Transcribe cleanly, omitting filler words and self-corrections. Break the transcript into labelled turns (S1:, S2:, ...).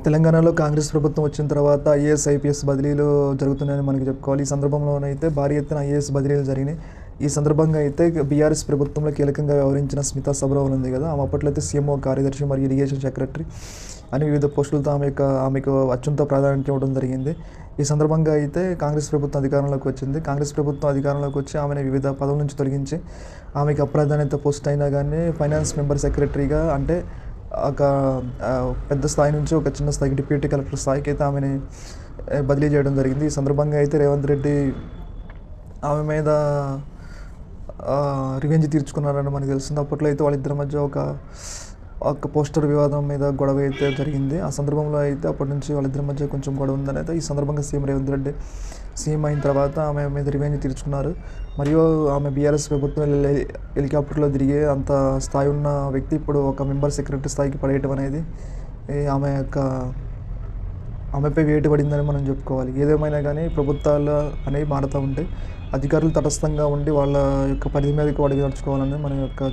S1: తెలంగాణలో కాంగ్రెస్ ప్రభుత్వం వచ్చిన తర్వాత ఐఏఎస్, ఐపీఎస్ బదిలీలు జరుగుతున్నాయని మనకి చెప్పుకోవాలి. ఈ సందర్భంలోనైతే భారీ ఎత్తున ఐఏఎస్ బదిలీలు జరిగినాయి. ఈ సందర్భంగా అయితే బీఆర్ఎస్ ప్రభుత్వంలో కీలకంగా వ్యవహరించిన స్మితా సబర్వాల్ ఉంది కదా, ఆమె అప్పట్లో అయితే సీఎంఓ కార్యదర్శి మరియు ఇరిగేషన్ సెక్రటరీ అని వివిధ పోస్టులతో ఆమెకు అత్యంత ప్రాధాన్యత ఇవ్వడం జరిగింది. ఈ సందర్భంగా అయితే కాంగ్రెస్ ప్రభుత్వం అధికారంలోకి వచ్చింది. కాంగ్రెస్ ప్రభుత్వం అధికారంలోకి వచ్చి ఆమెను వివిధ పదవుల నుంచి తొలగించి ఆమెకు అప్రాధాన్యత పోస్ట్ అయినా కానీ ఫైనాన్స్ మెంబర్ సెక్రటరీగా, అంటే ఒక పెద్ద స్థాయి నుంచి ఒక చిన్న స్థాయికి డిప్యూటీ కలెక్టర్ స్థాయికి అయితే ఆమెని బదిలీ చేయడం జరిగింది. ఈ సందర్భంగా అయితే రేవంత్ రెడ్డి ఆమె మీద రివెంజ్ తీర్చుకున్నారని మనకు తెలిసింది. అప్పట్లో అయితే వాళ్ళిద్దరి మధ్య ఒక పోస్టర్ వివాదం మీద గొడవ అయితే జరిగింది. ఆ సందర్భంలో అయితే అప్పటి నుంచి వాళ్ళిద్దరి మధ్య కొంచెం గొడవ ఉందని అయితే ఈ సందర్భంగా సీఎం రేవంత్ రెడ్డి సీఎం అయిన తర్వాత ఆమె మీద రివెంజ్ తీర్చుకున్నారు. మరియు ఆమె బీఆర్ఎస్ ప్రభుత్వం హెలికాప్టర్లో తిరిగే అంత స్థాయి ఉన్న వ్యక్తి ఇప్పుడు ఒక మెంబర్ సెక్రటరీ స్థాయికి పడేయటం అనేది ఆమెపై వేటు పడిందని మనం చెప్పుకోవాలి. ఏదేమైనా కానీ ప్రభుత్వాలు అనేవి మారుతూ ఉంటాయి. అధికారులు తటస్థంగా ఉండి వాళ్ళ యొక్క పరిధి మీదకి వాడికి నడుచుకోవాలని మన యొక్క